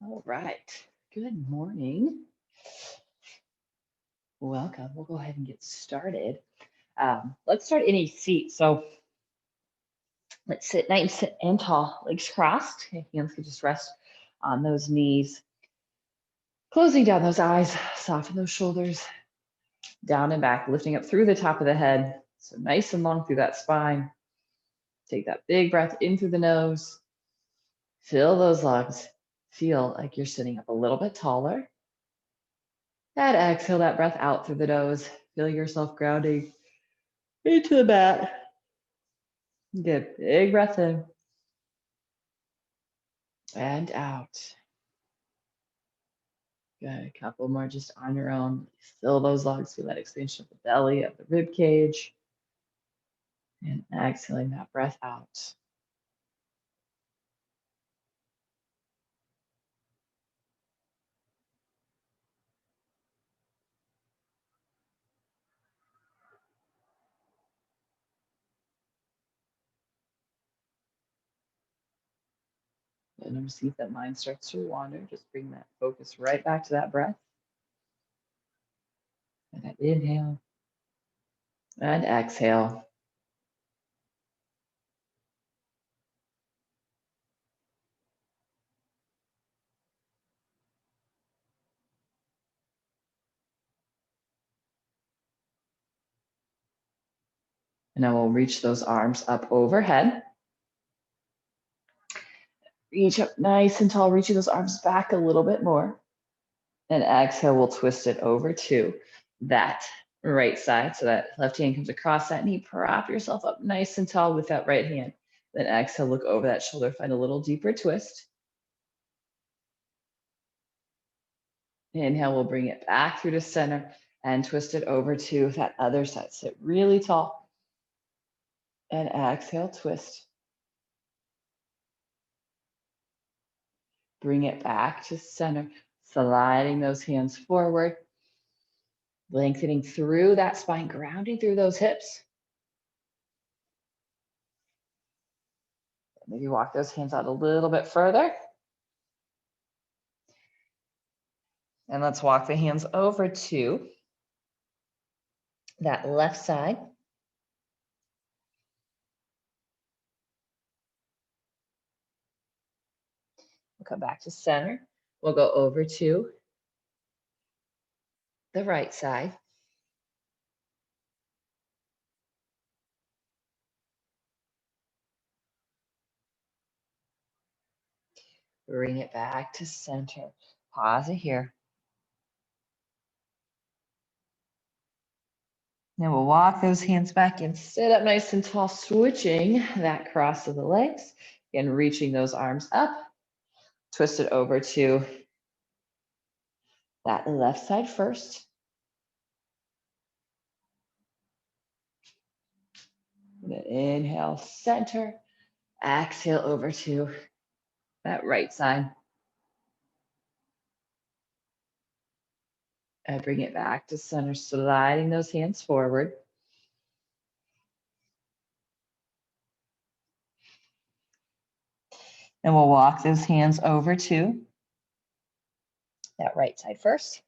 All right. Good morning. Welcome. We'll go ahead and get started. Let's start in a seat. So let's sit nice and tall, legs crossed. Hands can just rest on those knees. Closing down those eyes, soften those shoulders, down and back, lifting up through the top of the head. So nice and long through that spine. Take that big breath in through the nose. Fill those lungs. Feel like you're sitting up a little bit taller. And exhale that breath out through the nose. Feel yourself grounding into the mat. Good. Big breath in and out. Good. A couple more just on your own. Fill those lungs. Feel that expansion of the belly, of the rib cage. And exhaling that breath out. And see if that mind starts to wander. Just bring that focus right back to that breath. And that inhale and exhale. And then we'll reach those arms up overhead. Reach up nice and tall, reaching those arms back a little bit more. And exhale, we'll twist it over to that right side. So that left hand comes across that knee. Prop yourself up nice and tall with that right hand. Then exhale, look over that shoulder, find a little deeper twist. Inhale, we'll bring it back through to center and twist it over to that other side. Sit really tall. And exhale, twist. Bring it back to center, sliding those hands forward, lengthening through that spine, grounding through those hips. Maybe walk those hands out a little bit further. And let's walk the hands over to that left side. We'll come back to center. We'll go over to the right side. Bring it back to center. Pause it here. Then we'll walk those hands back and sit up nice and tall, switching that cross of the legs. Again, reaching those arms up. Twist it over to that left side first. And then inhale, center. Exhale over to that right side. And bring it back to center, sliding those hands forward. And we'll walk those hands over to that right side first.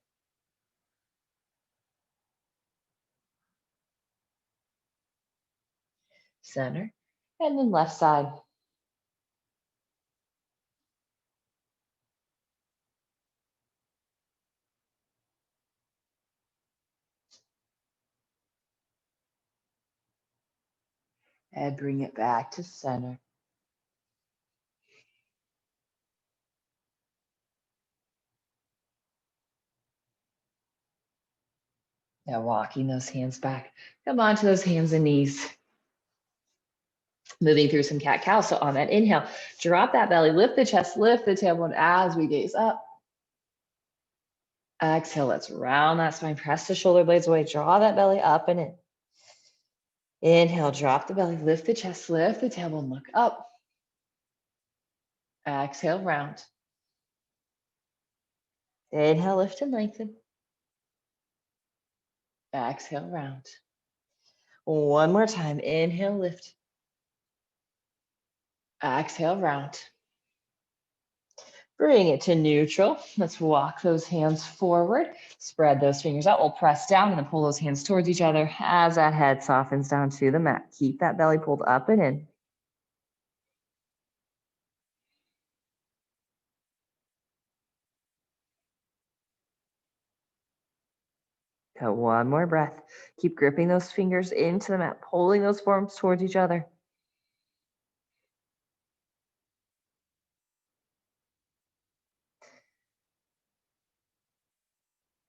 Center, and then left side. And bring it back to center. Now walking those hands back. Come on to those hands and knees. Moving through some cat-cow. So on that inhale, drop that belly, lift the chest, lift the tailbone as we gaze up. Exhale, let's round that spine, press the shoulder blades away, draw that belly up and in. Inhale, drop the belly, lift the chest, lift the tailbone, look up. Exhale, round. Inhale, lift and lengthen. Exhale, round. One more time. Inhale, lift. Exhale, round. Bring it to neutral. Let's walk those hands forward. Spread those fingers out. We'll press down and then pull those hands towards each other as that head softens down to the mat. Keep that belly pulled up and in. Go one more breath. Keep gripping those fingers into the mat, pulling those forearms towards each other.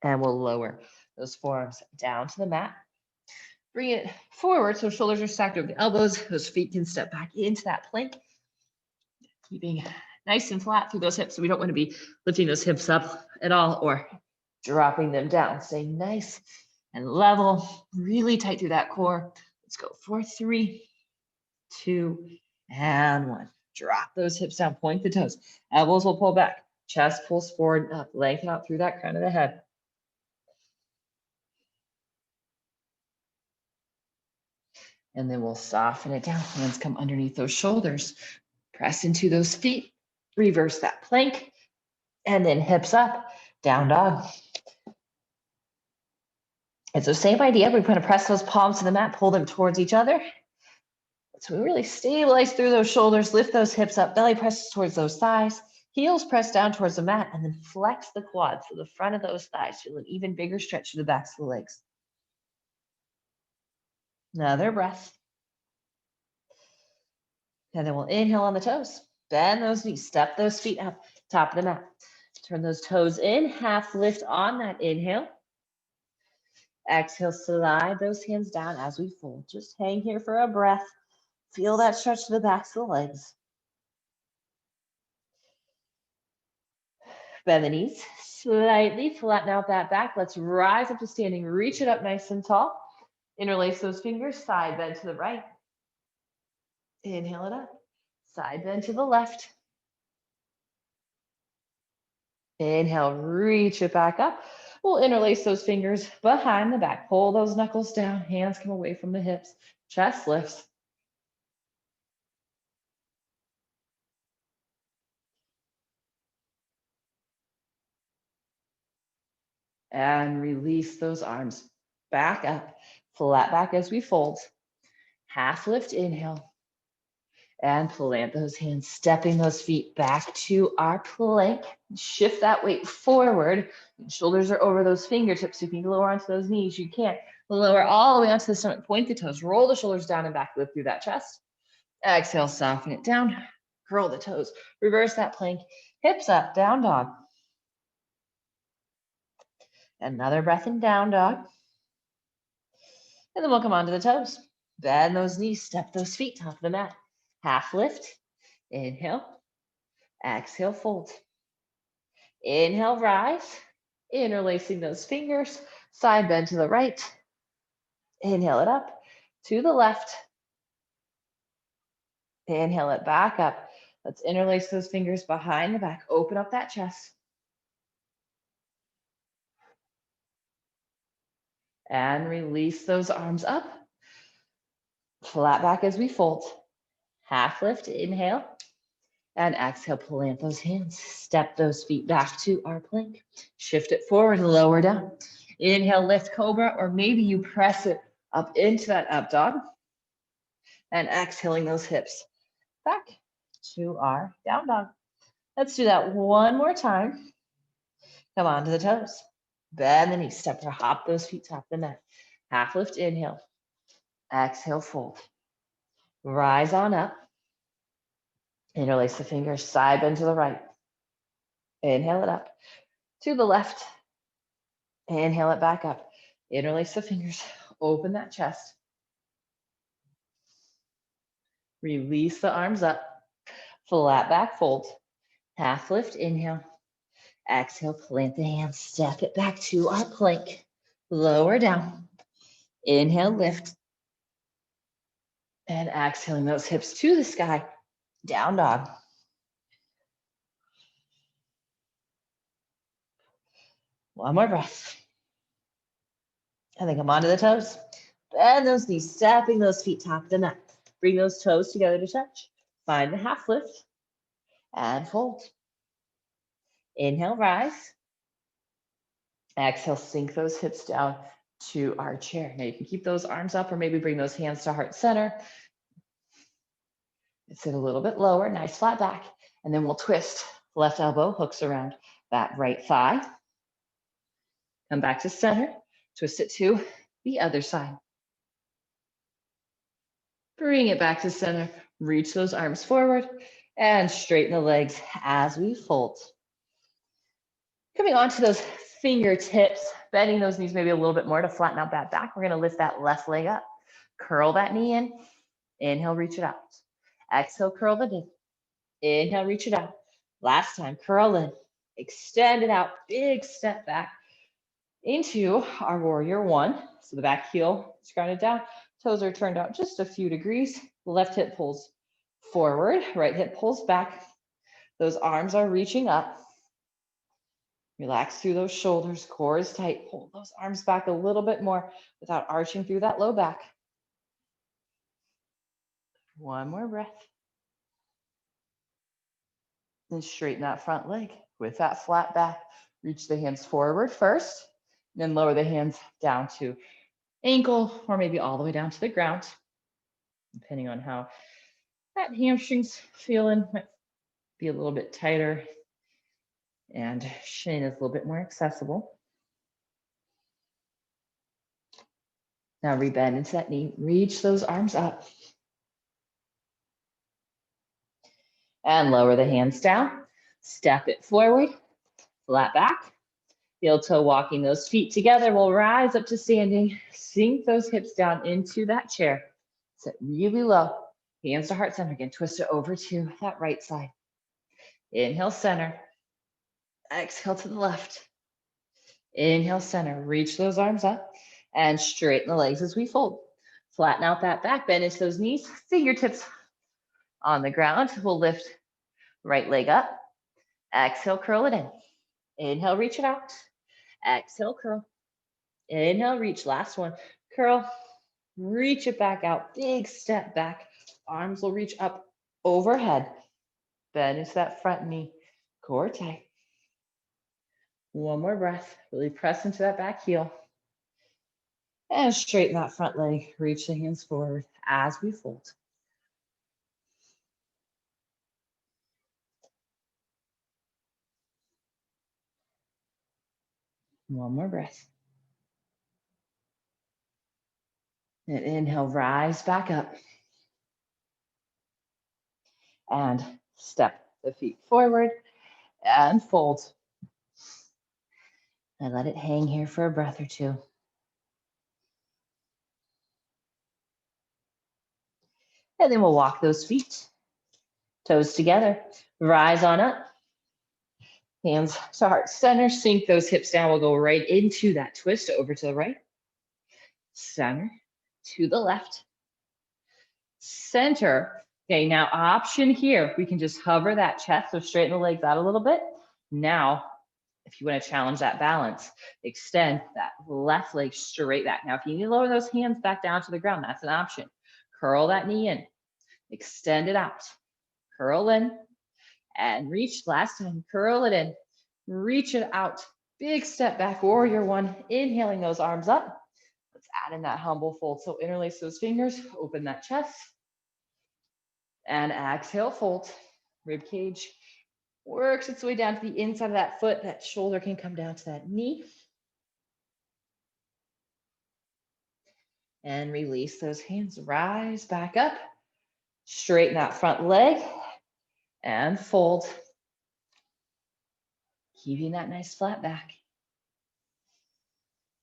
And we'll lower those forearms down to the mat. Bring it forward so shoulders are stacked over the elbows. Those feet can step back into that plank. Keeping nice and flat through those hips. So we don't want to be lifting those hips up at all or dropping them down. Stay nice and level, really tight through that core. Let's go for 3, 2, and 1. Drop those hips down, point the toes. Elbows will pull back. Chest pulls forward and up. Lengthen out through that crown of the head. And then we'll soften it down. Hands come underneath those shoulders. Press into those feet. Reverse that plank. And then hips up, down dog. It's the same idea. We're going to press those palms to the mat, pull them towards each other. So we really stabilize through those shoulders, lift those hips up, belly presses towards those thighs, heels press down towards the mat, and then flex the quads to the front of those thighs. Feel an even bigger stretch to the backs of the legs. Another breath. And then we'll inhale on the toes. Bend those knees, step those feet up, top of the mat. Turn those toes in, half lift on that inhale. Exhale, slide those hands down as we fold. Just hang here for a breath. Feel that stretch to the backs of the legs. Bend the knees, slightly flatten out that back. Let's rise up to standing. Reach it up nice and tall. Interlace those fingers, side bend to the right. Inhale it up. Side bend to the left. Inhale, reach it back up. We'll interlace those fingers behind the back. Pull those knuckles down. Hands come away from the hips. Chest lifts. And release those arms back up. Flat back as we fold. Half lift, inhale. And plant those hands, stepping those feet back to our plank. Shift that weight forward. Shoulders are over those fingertips. If you can lower onto those knees, you can. Lower all the way onto the stomach. Point the toes. Roll the shoulders down and back. Lift through that chest. Exhale, soften it down. Curl the toes. Reverse that plank. Hips up, down dog. Another breath in down dog. And then we'll come onto the toes. Bend those knees. Step those feet. Top of the mat. Half lift. Inhale. Exhale, fold. Inhale, rise. Interlacing those fingers. Side bend to the right. Inhale it up to the left. Inhale it back up. Let's interlace those fingers behind the back. Open up that chest. And release those arms up. Flat back as we fold. Half lift, inhale. And exhale, plant those hands. Step those feet back to our plank. Shift it forward, lower down. Inhale, lift cobra, or maybe you press it up into that up dog. And exhaling those hips back to our down dog. Let's do that one more time. Come on to the toes. Bend the knees, step or hop those feet top of the mat. Half lift, inhale. Exhale, fold. Rise on up. Interlace the fingers, side bend to the right. Inhale it up. To the left. Inhale it back up. Interlace the fingers, open that chest. Release the arms up. Flat back fold. Half lift, inhale. Exhale, plant the hands, step it back to our plank. Lower down. Inhale, lift. And exhaling those hips to the sky. Down dog. One more breath. And then come onto the toes. Bend those knees, stepping those feet top of the mat. Bring those toes together to touch. Find the half lift. And fold. Inhale, rise. Exhale, sink those hips down to our chair. Now you can keep those arms up or maybe bring those hands to heart center. Sit a little bit lower, nice flat back. And then we'll twist. Left elbow hooks around that right thigh. Come back to center. Twist it to the other side. Bring it back to center. Reach those arms forward and straighten the legs as we fold. Coming onto those fingertips, bending those knees maybe a little bit more to flatten out that back. We're going to lift that left leg up. Curl that knee in. Inhale, reach it out. Exhale, curl it in. Inhale, reach it out. Last time, curl in. Extend it out. Big step back into our warrior one. So the back heel is grounded down. Toes are turned out just a few degrees. Left hip pulls forward. Right hip pulls back. Those arms are reaching up. Relax through those shoulders. Core is tight. Pull those arms back a little bit more without arching through that low back. One more breath. And straighten that front leg with that flat back. Reach the hands forward first, then lower the hands down to ankle or maybe all the way down to the ground, depending on how that hamstring's feeling. Might be a little bit tighter and shin is a little bit more accessible. Now rebend into that knee, reach those arms up. And lower the hands down, step it forward, flat back. Heel toe walking those feet together. We'll rise up to standing, sink those hips down into that chair. Sit really low, hands to heart center again. Twist it over to that right side. Inhale, center. Exhale to the left. Inhale, center. Reach those arms up and straighten the legs as we fold. Flatten out that back, bend into those knees, fingertips on the ground. We'll lift right leg up. Exhale, curl it in. Inhale, reach it out. Exhale, curl. Inhale, reach. Last one. Curl. Reach it back out. Big step back. Arms will reach up overhead. Bend into that front knee. Core tight. One more breath. Really press into that back heel. And straighten that front leg. Reach the hands forward as we fold. One more breath. And inhale, rise back up. And step the feet forward and fold. And let it hang here for a breath or two. And then we'll walk those feet, toes together, rise on up. Hands to heart center, sink those hips down. We'll go right into that twist over to the right, center, to the left, center. Okay, now option here, we can just hover that chest, so straighten the legs out a little bit. Now, if you want to challenge that balance, extend that left leg straight back. Now, if you need to lower those hands back down to the ground, that's an option. Curl that knee in, extend it out, curl in, and reach. Last time, curl it in, reach it out. Big step back, warrior one. Inhaling those arms up. Let's add in that humble fold. So interlace those fingers, open that chest. And exhale, fold. Rib cage works its way down to the inside of that foot. That shoulder can come down to that knee. And release those hands. Rise back up. Straighten that front leg. And fold. Keeping that nice flat back.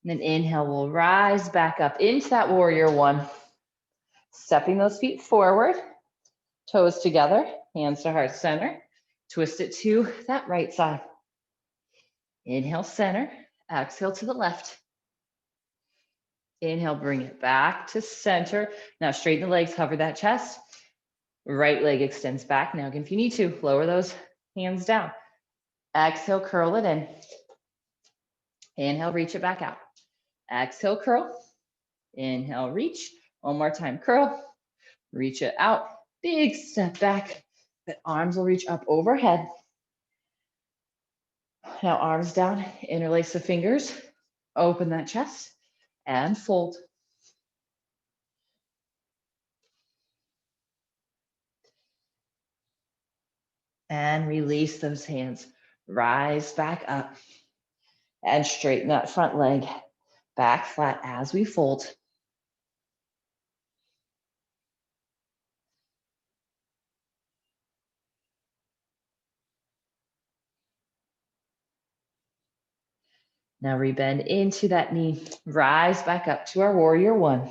And then inhale, we'll rise back up into that warrior one. Stepping those feet forward. Toes together, hands to heart center. Twist it to that right side. Inhale, center. Exhale to the left. Inhale, bring it back to center. Now straighten the legs, hover that chest. Right leg extends back. Now again, if you need to, lower those hands down. Exhale, curl it in. Inhale, reach it back out. Exhale, curl. Inhale, reach. One more time, curl. Reach it out. Big step back. The arms will reach up overhead. Now arms down, interlace the fingers, open that chest and fold. And release those hands. Rise back up and straighten that front leg back flat as we fold. Now rebend into that knee. Rise back up to our warrior one.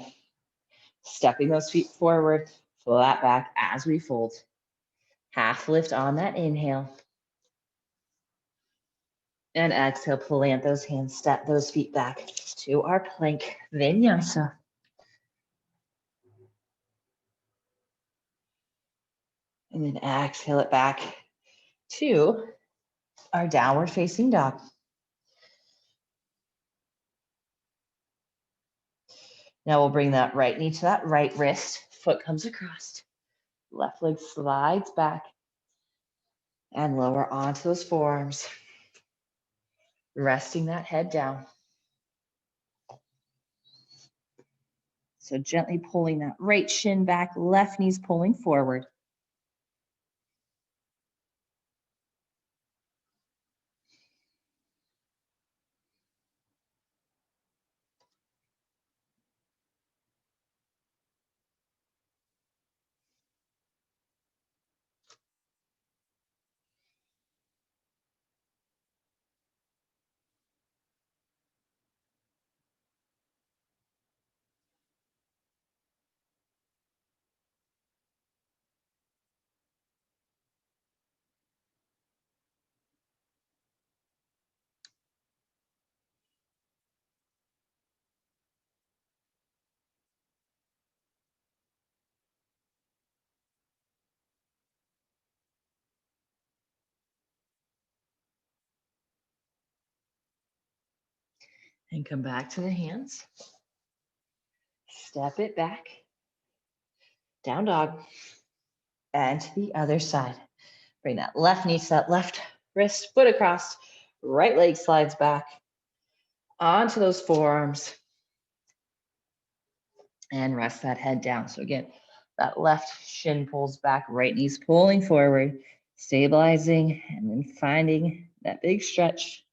Stepping those feet forward, flat back as we fold. Half lift on that inhale. And exhale, plant those hands, step those feet back to our plank vinyasa. And then exhale it back to our downward facing dog. Now we'll bring that right knee to that right wrist. Foot comes across. Left leg slides back and lower onto those forearms. Resting that head down. So gently pulling that right shin back, left knee's pulling forward. And come back to the hands. Step it back. Down dog. And to the other side. Bring that left knee to that left wrist, foot across. Right leg slides back onto those forearms. And rest that head down. So again, that left shin pulls back, right knee's pulling forward, stabilizing, and then finding that big stretch.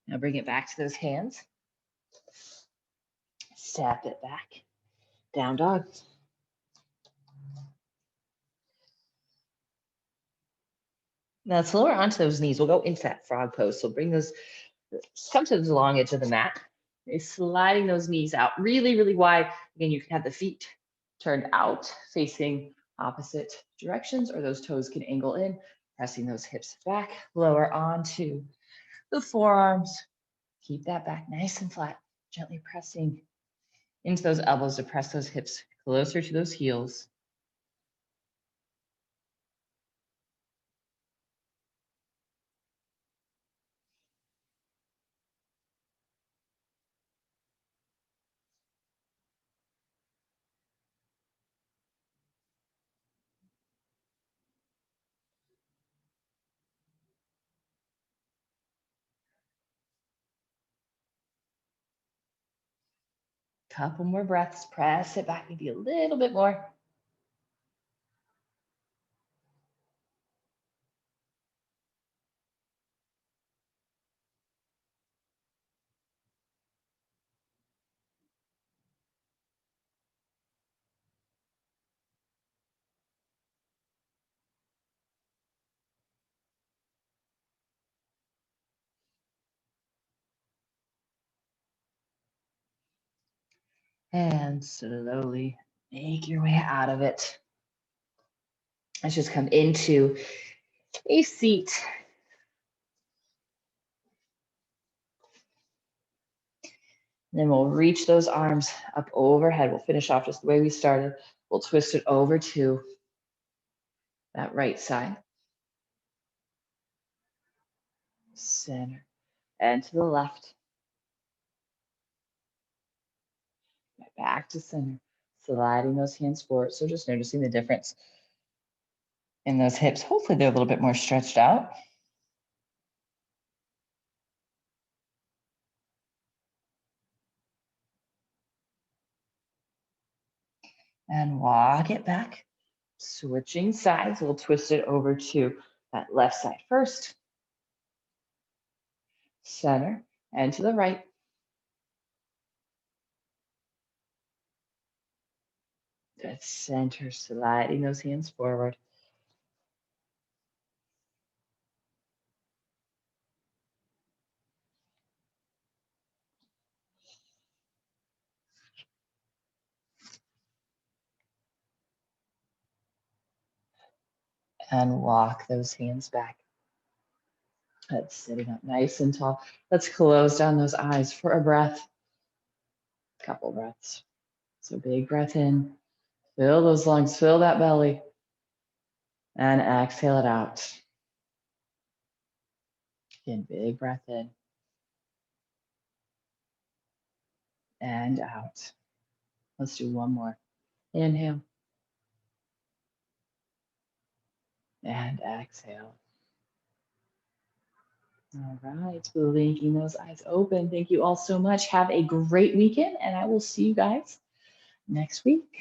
Now bring it back to those hands. Step it back. Down dog. Now let's lower onto those knees. We'll go into that frog pose. So bring those, come to the long edge of the mat. You're sliding those knees out really, really wide. Again, you can have the feet turned out facing opposite directions, or those toes can angle in, pressing those hips back, lower onto the forearms. Keep that back nice and flat, gently pressing into those elbows to press those hips closer to those heels. Couple more breaths, press it back maybe a little bit more. And slowly make your way out of it. Let's just come into a seat. And then we'll reach those arms up overhead. We'll finish off just the way we started. We'll twist it over to that right side, center, and to the left. Back to center, sliding those hands forward. So just noticing the difference in those hips. Hopefully they're a little bit more stretched out. And walk it back. Switching sides, we'll twist it over to that left side first, center, and to the right. Good, center, sliding those hands forward. And walk those hands back. That's sitting up nice and tall. Let's close down those eyes for a breath. Couple breaths. So big breath in. Fill those lungs, fill that belly. And exhale it out. Again, big breath in. And out. Let's do one more. Inhale. And exhale. All right, blinking those eyes open. Thank you all so much. Have a great weekend, and I will see you guys next week.